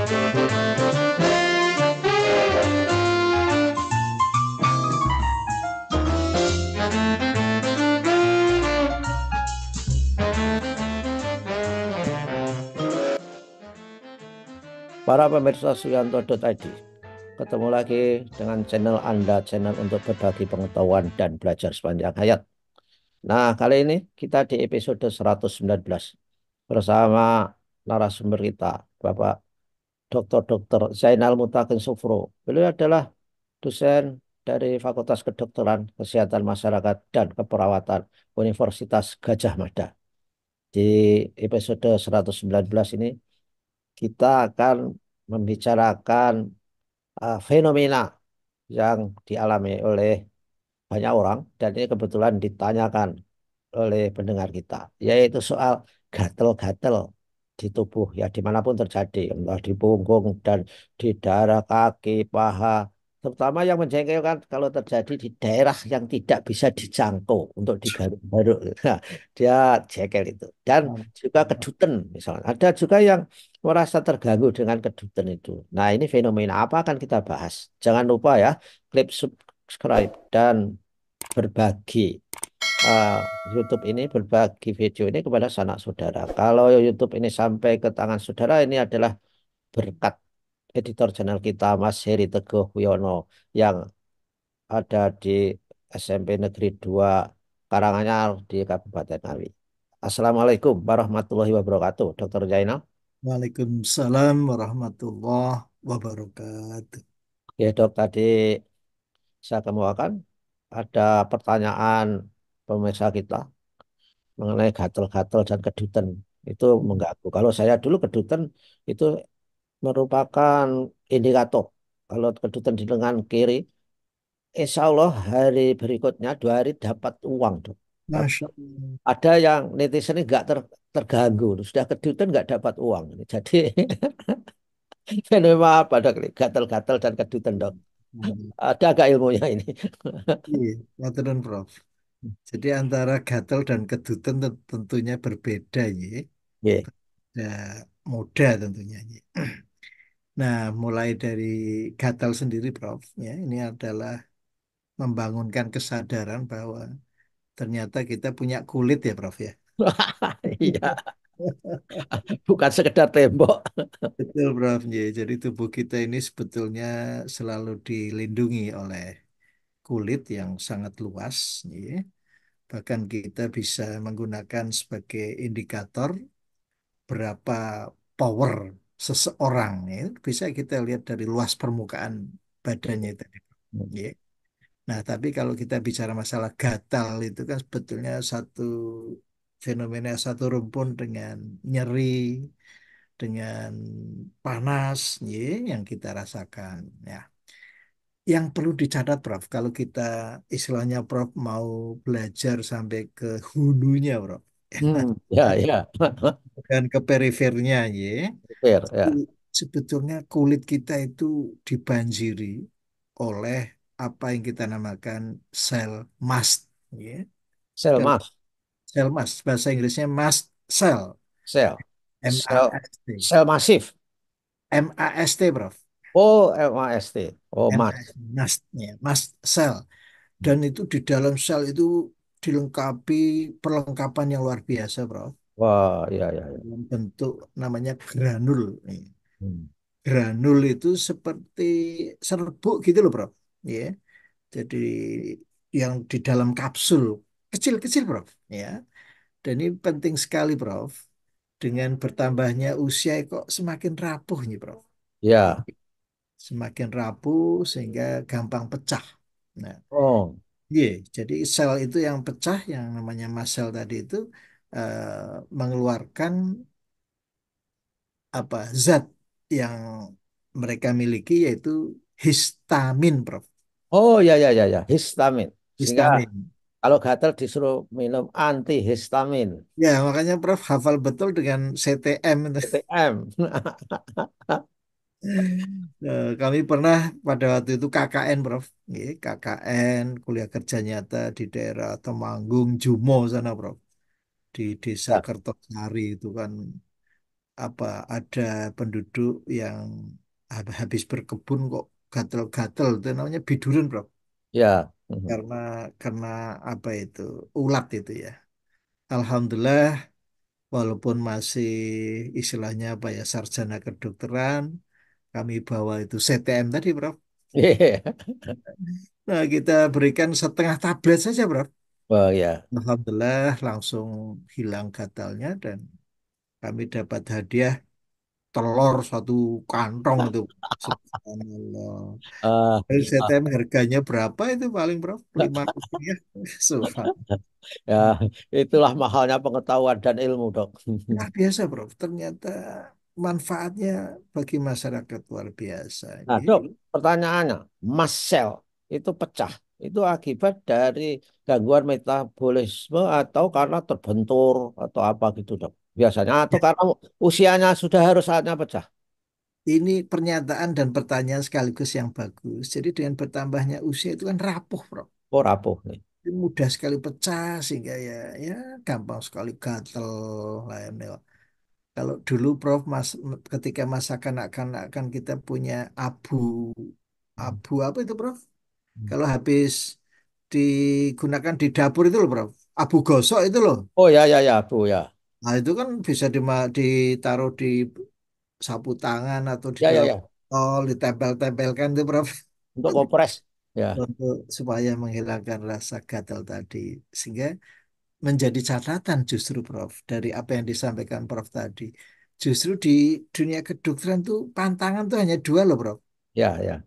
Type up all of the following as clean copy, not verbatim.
Para pemirsa Suyanto.id, ketemu lagi dengan channel Anda, channel untuk berbagi pengetahuan dan belajar sepanjang hayat. Nah, kali ini kita di episode 119 bersama narasumber kita, Bapak Dr. Zainal Mutakin Sufro. Beliau adalah dosen dari Fakultas Kedokteran, Kesehatan Masyarakat, dan Keperawatan Universitas Gajah Mada. Di episode 119 ini, kita akan membicarakan fenomena yang dialami oleh banyak orang dan ini kebetulan ditanyakan oleh pendengar kita, yaitu soal gatel-gatel di tubuh ya dimanapun terjadi, entah di punggung dan di daerah kaki, paha, terutama yang menjengkelkan kalau terjadi di daerah yang tidak bisa dijangkau untuk digaruk-garuk. Nah, dia jengkel itu. Dan juga kedutan misalnya. Ada juga yang merasa terganggu dengan kedutan itu. Nah, ini fenomena apa akan kita bahas. Jangan lupa ya, klik subscribe dan berbagi uh, YouTube ini, berbagi video ini kepada sanak saudara. Kalau YouTube ini sampai ke tangan saudara, ini adalah berkat editor channel kita, Mas Heri Teguh Wiono, yang ada di SMP Negeri 2 Karanganyar di Kabupaten Ngawi. Assalamualaikum warahmatullahi wabarakatuh, Dokter Jainal. Waalaikumsalam warahmatullahi wabarakatuh. Ya dok, tadi saya kemukakan ada pertanyaan pemirsa kita mengenai gatal-gatal dan kedutan itu mengganggu. Kalau saya dulu kedutan itu merupakan indikator. Kalau kedutan di lengan kiri, insya Allah hari berikutnya 2 hari dapat uang, Dok. Tapi Masya Allah. ada yang netizen ini nggak terganggu, sudah kedutan nggak dapat uang. Jadi fenomena apa dok? Gatal-gatal dan kedutan dok. Ada agak ilmunya ini. Iya, Maturun, Prof. Jadi antara gatal dan kedutan tentunya berbeda ya. Iya. Nah, mudah tentunya ya. Nah, mulai dari gatal sendiri, Prof. Ya, ini adalah membangunkan kesadaran bahwa ternyata kita punya kulit ya, Prof ya. Iya, bukan sekedar tembok. Betul, Prof. Ya, jadi tubuh kita ini sebetulnya selalu dilindungi oleh kulit yang sangat luas, ya. Bahkan kita bisa menggunakan sebagai indikator berapa power seseorang, ya. Bisa kita lihat dari luas permukaan badannya tadi. Ya. Nah, tapi kalau kita bicara masalah gatal itu kan sebetulnya satu fenomena satu rumpun dengan nyeri, dengan panas, ya, yang kita rasakan. Ya. Yang perlu dicatat, Prof, kalau kita istilahnya Prof mau belajar sampai ke hulunya, Prof, Ya, ya. dan ke perifernya, ya. Fair, Jadi, ya. sebetulnya kulit kita itu dibanjiri oleh apa yang kita namakan sel mast, ya. Sel, Sel sel mast, bahasa Inggrisnya mast cell, sel, sel, MAST, sel masif. MAST, Prof. Oh, MAST. Oh, mas. MAST, mast, ya, mast cell. Dan itu di dalam sel itu dilengkapi perlengkapan yang luar biasa, Prof. Wah, ya, ya, ya. Dalam bentuk namanya granul. Nih. Hmm. Granul itu seperti serbuk gitu loh, Prof. Ya. Jadi yang di dalam kapsul kecil-kecil, Prof. Ya. Dan ini penting sekali, Prof. Dengan bertambahnya usia kok semakin rapuh nih, Prof. Ya. Semakin rapuh sehingga gampang pecah. Nah, Oh, iya, jadi sel itu yang pecah, yang namanya mast cell tadi itu mengeluarkan apa zat yang mereka miliki yaitu histamin, Prof. oh, ya, ya, ya, ya. Histamin. Sehingga Histamin. kalau gatal disuruh minum antihistamin. Ya, makanya Prof hafal betul dengan CTM itu. TM. Kami pernah pada waktu itu KKN, Prof. Ya, KKN, kuliah kerja nyata di daerah Temanggung, Jumo sana, Prof. Di Desa Ya. Kertosari itu kan apa ada penduduk yang habis berkebun kok gatel-gatel itu namanya biduran, Bro. Ya. Mhm. Karena karena apa itu ulat itu ya. Alhamdulillah walaupun masih istilahnya apa ya sarjana kedokteran, kami bawa itu CTM tadi, Bro. Iya. Nah, kita berikan setengah tablet saja, Bro. Oh ya. Alhamdulillah langsung hilang gatalnya dan kami dapat hadiah telur satu kantong itu. Subhanallah. Ah, Jadi ah, CTM harganya berapa itu paling, Bro? 5 rupiah. Subhanallah. ya, itulah mahalnya pengetahuan dan ilmu, Dok. Luar biasa, Bro. Ternyata manfaatnya bagi masyarakat luar biasa. Nah, Ini Dok, pertanyaannya, mast cell itu pecah. Itu akibat dari gangguan metabolisme atau karena terbentur atau apa gitu, Dok. Biasanya atau karena usianya sudah harus saatnya pecah. ini pernyataan dan pertanyaan sekaligus yang bagus. Jadi dengan bertambahnya usia itu kan rapuh, Bro. Oh, rapuh nih. Ini mudah sekali pecah sehingga ya gampang sekali gatel lah ini. Kalau dulu Prof ketika masa kanak-kanak kan kita punya abu abu apa itu Prof? Kalau habis digunakan di dapur itu loh Prof. Abu gosok itu loh. Oh ya ya ya, Bu ya. Nah itu kan bisa ditaruh di sapu tangan atau di Ya ya dalam ya. tol ditempel-tempelkan itu Prof. Untuk kompres. Ya. Untuk supaya menghilangkan rasa gatal tadi. Sehingga menjadi catatan justru Prof dari apa yang disampaikan Prof tadi. Justru di dunia kedokteran tuh pantangan tuh hanya dua loh Prof. Ya ya.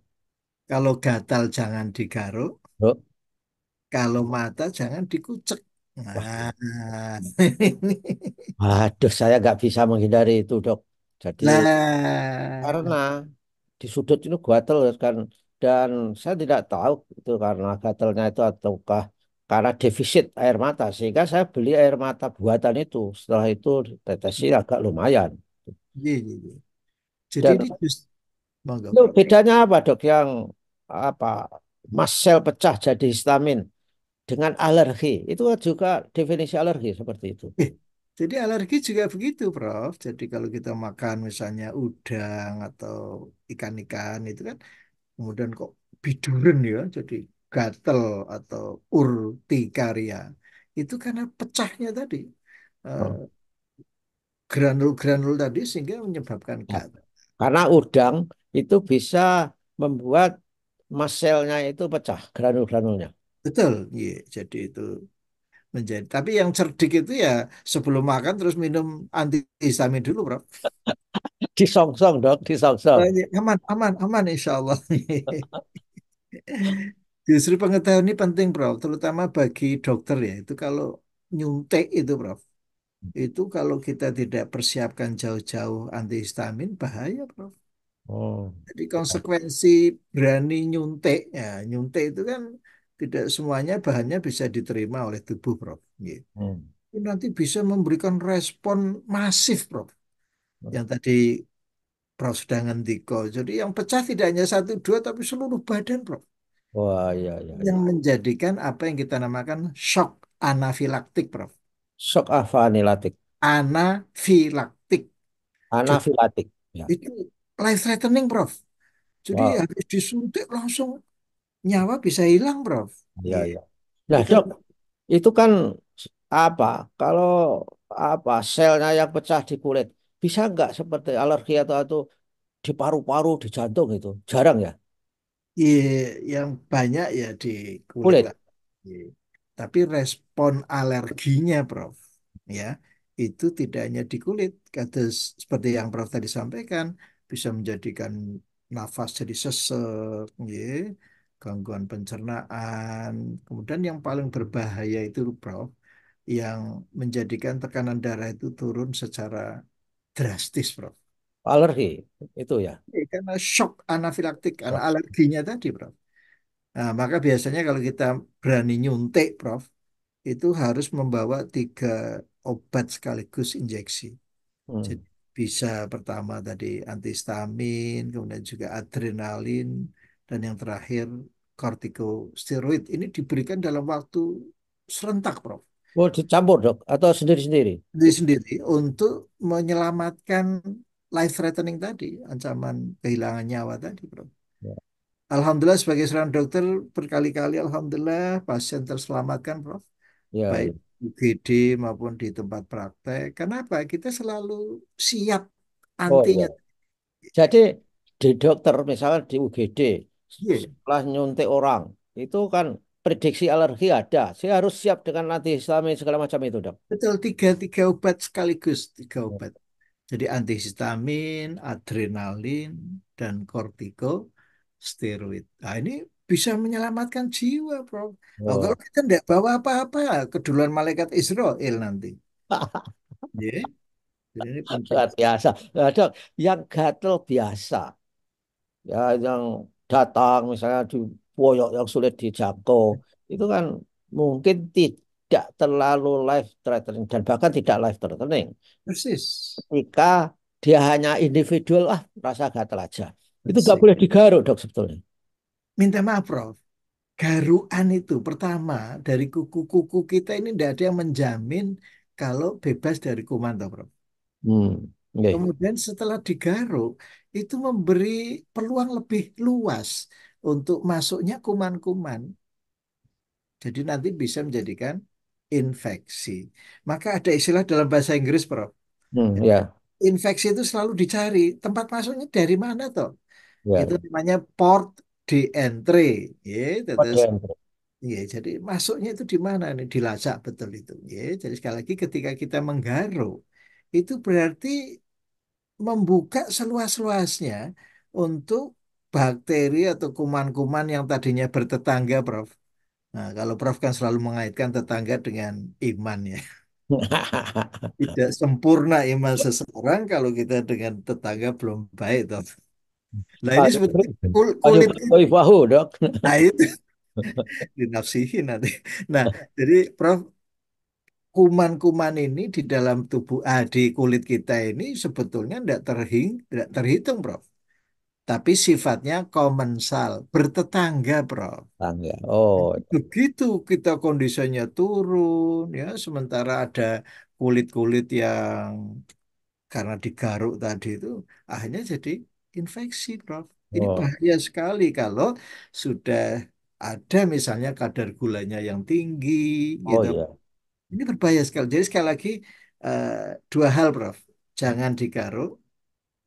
Kalau gatal jangan digaruk, Dok. kalau mata jangan dikucek. Wah, Nah, aduh, saya nggak bisa menghindari itu, Dok. Jadi lah, karena di sudut itu gatel kan, dan saya tidak tahu itu karena gatelnya itu ataukah karena defisit air mata sehingga saya beli air mata buatan itu. Setelah itu tetesi agak lumayan. iya, iya, iya. Jadi Dan ini just monggo itu Prof. bedanya apa, Dok, yang apa mast sel pecah jadi histamin dengan alergi itu juga definisi alergi seperti itu. Eh, jadi alergi juga begitu, Prof. Jadi kalau kita makan misalnya udang atau ikan-ikan itu kan kemudian kok biduren ya, jadi gatel atau urtikaria. Itu karena pecahnya tadi eh, Oh. granul-granul tadi sehingga menyebabkan Nah, gatal. karena udang itu bisa membuat mast selnya itu pecah granul-granulnya. Betul, iya. Jadi itu menjadi. Tapi yang cerdik itu ya sebelum makan terus minum antihistamin dulu, Bro. Disongsong, Dok, disongsong. Iya, aman, aman, aman, insya Allah. Justru pengetahuan ini penting, Bro, terutama bagi dokter ya. Itu kalau nyuntik itu, Bro. Itu kalau kita tidak persiapkan jauh-jauh antihistamin, bahaya, Bro. Oh, Jadi konsekuensi berani nyuntik, ya nyuntik itu kan tidak semuanya bahannya bisa diterima oleh tubuh, Bro. Gitu. hmm. Itu nanti bisa memberikan respon masif, Bro. Yang tadi Prof sudah ngendiko. Jadi yang pecah tidak hanya satu dua, tapi seluruh badan, Bro. Wah, iya, iya, Yang iya. menjadikan apa yang kita namakan shock anafilaktik, Prof. Shock anafilatik. Anafilaktik. Jadi Anafilatik. Ya. itu life threatening, Prof. Jadi Wow, habis disuntik langsung nyawa bisa hilang, Prof. iya, Iya. iya. Jadi Nah, kalau Dok, itu kan apa? Kalau apa selnya yang pecah di kulit, bisa nggak seperti alergi atau di paru-paru, di jantung itu? Jarang ya? iya, yang banyak ya di kulit Kulit. lah. Iya. Tapi respon alerginya, Prof, ya itu tidak hanya di kulit. Kata seperti yang Prof tadi sampaikan, bisa menjadikan nafas jadi sesek, ya, gangguan pencernaan. Kemudian yang paling berbahaya itu, Prof, yang menjadikan tekanan darah itu turun secara drastis, Prof. Alergi itu ya. Karena shock anafilaktik, karena Shock. alerginya tadi, Prof. Nah, maka biasanya kalau kita berani nyuntik, Prof, itu harus membawa 3 obat sekaligus injeksi. Hmm. Jadi bisa pertama tadi antihistamin, kemudian juga adrenalin, dan yang terakhir kortikosteroid. Ini diberikan dalam waktu serentak, Prof. Oh, dicampur dok atau sendiri-sendiri? Sendiri-sendiri untuk menyelamatkan life threatening tadi, ancaman kehilangan nyawa tadi, bro. Ya, Alhamdulillah sebagai seorang dokter berkali-kali alhamdulillah pasien terselamatkan, Prof. ya, Baik ya. UGD maupun di tempat praktek. Kenapa? Kita selalu siap Oh iya. antinya. Jadi di dokter misalnya di UGD Iya, setelah nyuntik orang itu kan prediksi alergi ada. Saya harus siap dengan antihistami segala macam itu dok. betul tiga obat sekaligus, tiga obat. Jadi antihistamin, adrenalin, dan kortikosteroid. Nah, ini bisa menyelamatkan jiwa, Bro. Oh, kalau Oh. kita tidak bawa apa-apa, keduluan malaikat Israel nanti. Ya, jadi ini penting. Luar biasa. Nah, dok, yang gatel biasa, ya yang datang misalnya di boyok yang sulit dijangkau, itu kan mungkin tidak terlalu life threatening dan bahkan tidak life threatening. Persis. Ketika dia hanya individual, ah rasa gatel aja. Itu nggak Persis. boleh digaruk dok sebetulnya. Minta maaf, Prof. Garuan itu pertama dari kuku-kuku kita ini tidak ada yang menjamin kalau bebas dari kuman, toh, Prof. Oke. Kemudian setelah digaruk itu memberi peluang lebih luas untuk masuknya kuman-kuman. Jadi nanti bisa menjadikan infeksi. Maka ada istilah dalam bahasa Inggris, Prof. Ya, Infeksi itu selalu dicari tempat masuknya dari mana toh? ya, Itu ya. namanya port de entry. Ya, terus Kode. ya, jadi masuknya itu di mana nih? Dilacak betul itu. Ya, jadi sekali lagi ketika kita menggaruk itu berarti membuka seluas-luasnya untuk bakteri atau kuman-kuman yang tadinya bertetangga, Prof. Nah, kalau Prof kan selalu mengaitkan tetangga dengan iman ya. Tidak sempurna iman seseorang kalau kita dengan tetangga belum baik, toh. Nah, ini Ayo, sebetulnya ayo, kulit ini. bahu dok. Nah, itu dinafsihin nanti. Nah, jadi Prof, kuman-kuman ini di dalam tubuh, di kulit kita ini sebetulnya tidak terhitung, Prof. Tapi sifatnya komensal, bertetangga, Prof. Tangga. Oh, Begitu kita kondisinya turun, ya, sementara ada kulit-kulit yang karena digaruk tadi itu akhirnya jadi infeksi, Prof. Ini oh, bahaya sekali kalau sudah ada misalnya kadar gulanya yang tinggi, oh gitu. ya. Ini berbahaya sekali. Jadi sekali lagi eh, dua hal, Prof. Jangan digaruk,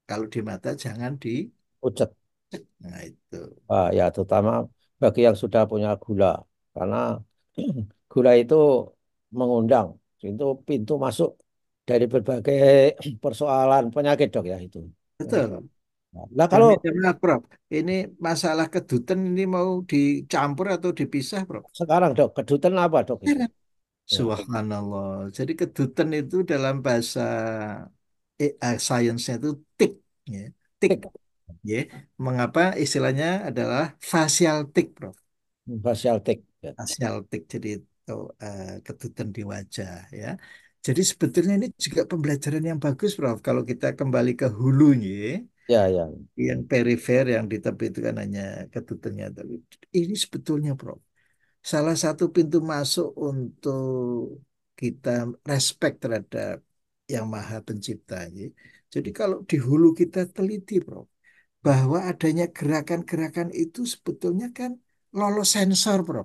kalau di mata jangan dicek. Pucat. Nah itu. Ya, terutama bagi yang sudah punya gula. Karena gula itu mengundang. Itu pintu masuk dari berbagai persoalan penyakit dok ya itu. Betul. Nah Dan kalau minta maaf, Prof. Ini masalah kedutan ini mau dicampur atau dipisah, Prof? sekarang dok, kedutan apa dok itu? Jangan. Ya, Subhanallah. Jadi kedutan itu dalam bahasa sainsnya itu tik, ya. Tik, tik, ya. Mengapa istilahnya adalah facial tik, Prof? facial tik. Ya, Facial tik. Jadi itu kedutan di wajah, ya. Jadi sebetulnya ini juga pembelajaran yang bagus, Prof. Kalau kita kembali ke hulunya, ya, ya. yang perifer yang di tepi itu kan hanya kedutannya. Tapi ini sebetulnya, Prof, salah satu pintu masuk untuk kita respect terhadap yang Maha Pencipta. Ya. Jadi kalau di hulu kita teliti, Bro, bahwa adanya gerakan-gerakan itu sebetulnya kan lolos sensor, Bro.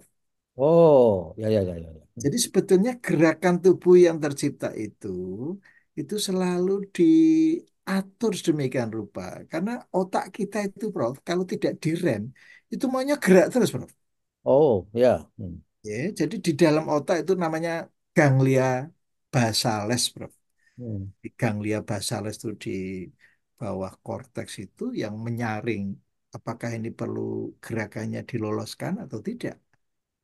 Oh, ya, ya, ya, ya, ya. Jadi sebetulnya gerakan tubuh yang tercipta itu selalu diatur sedemikian rupa. Karena otak kita itu, Bro, kalau tidak direm, itu maunya gerak terus, Bro. Oh, ya. Ya, jadi di dalam otak itu namanya ganglia basales, Bro. Hmm. Di ganglia basales itu di bawah korteks itu yang menyaring apakah ini perlu gerakannya diloloskan atau tidak,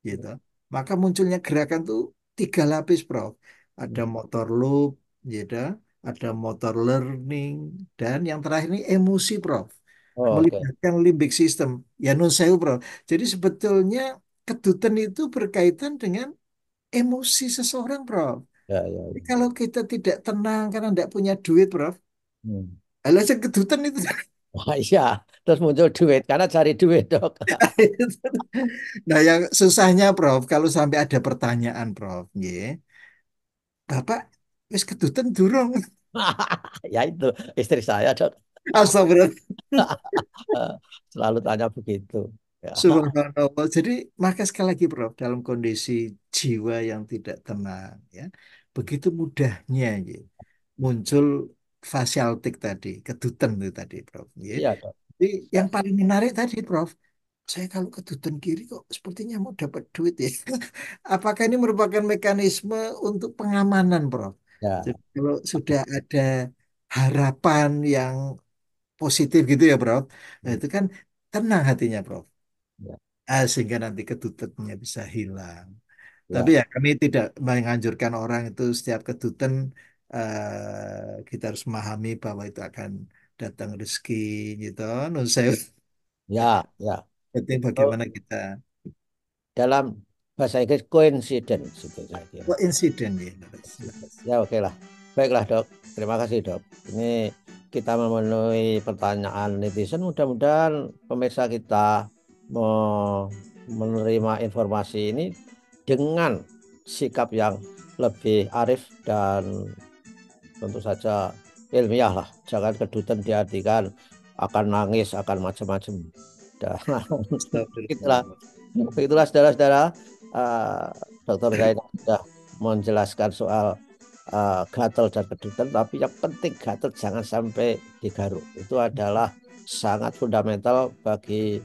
gitu. Maka munculnya gerakan tuh tiga lapis, Bro. Ada motor loop, gitu, ada motor learning, dan yang terakhir ini emosi, Bro. Oh, oke. Melibatkan limbic system. Ya nun sewu, Bro. Jadi sebetulnya kedutan itu berkaitan dengan emosi seseorang, Prof. Ya, ya, Jadi ya. kalau kita tidak tenang karena tidak punya duit, Prof. Hmm. Alasan kedutan itu. Wah, iya. Terus muncul duit karena cari duit dok. Nah, yang susahnya, Prof, kalau sampai ada pertanyaan, Prof, ya. Bapak wis kedutan durung. Ya itu istri saya dok. Astagfirullah. Selalu tanya begitu. Ya, Subhanallah. Jadi maka sekali lagi Prof, dalam kondisi jiwa yang tidak tenang ya, begitu mudahnya ya, muncul facial tic tadi, kedutan itu tadi Prof. Ya. iya dok. Jadi yang Ya, paling menarik tadi Prof, saya kalau kedutan kiri kok sepertinya mau dapat duit ya. Apakah ini merupakan mekanisme untuk pengamanan Prof? ya, Jadi kalau sudah ada harapan yang positif gitu ya Prof, nah itu kan tenang hatinya Prof. ya, Sehingga nanti ketutupannya bisa hilang. Tapi ya, ya kami tidak menganjurkan orang itu setiap ketutan kita harus memahami bahwa itu akan datang rezeki gitu. Menurut saya ya, ya. penting Oh, bagaimana kita dalam bahasa Inggris coincidence itu saya kira. oh insiden ya. Ya oke lah. Baiklah dok. Terima kasih dok. Ini kita memenuhi pertanyaan netizen. Mudah-mudahan pemirsa kita menerima informasi ini dengan sikap yang lebih arif dan tentu saja ilmiah lah. Jangan kedutan diartikan akan nangis, akan macam-macam. Dan itulah, Astagfirullah. itulah saudara-saudara. eh, Dokter Zainal sudah menjelaskan soal gatal dan kedutan, tapi yang penting gatal jangan sampai digaruk. Itu adalah sangat fundamental bagi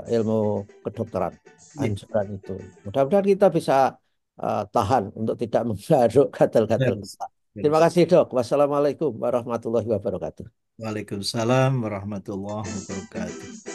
ilmu kedokteran. Iya. Anjuran itu. Mudah-mudahan kita bisa tahan untuk tidak menggaruk gatal-gatal Harus, kita. Terima harus. kasih dok. Wassalamualaikum warahmatullahi wabarakatuh. Waalaikumsalam warahmatullahi wabarakatuh.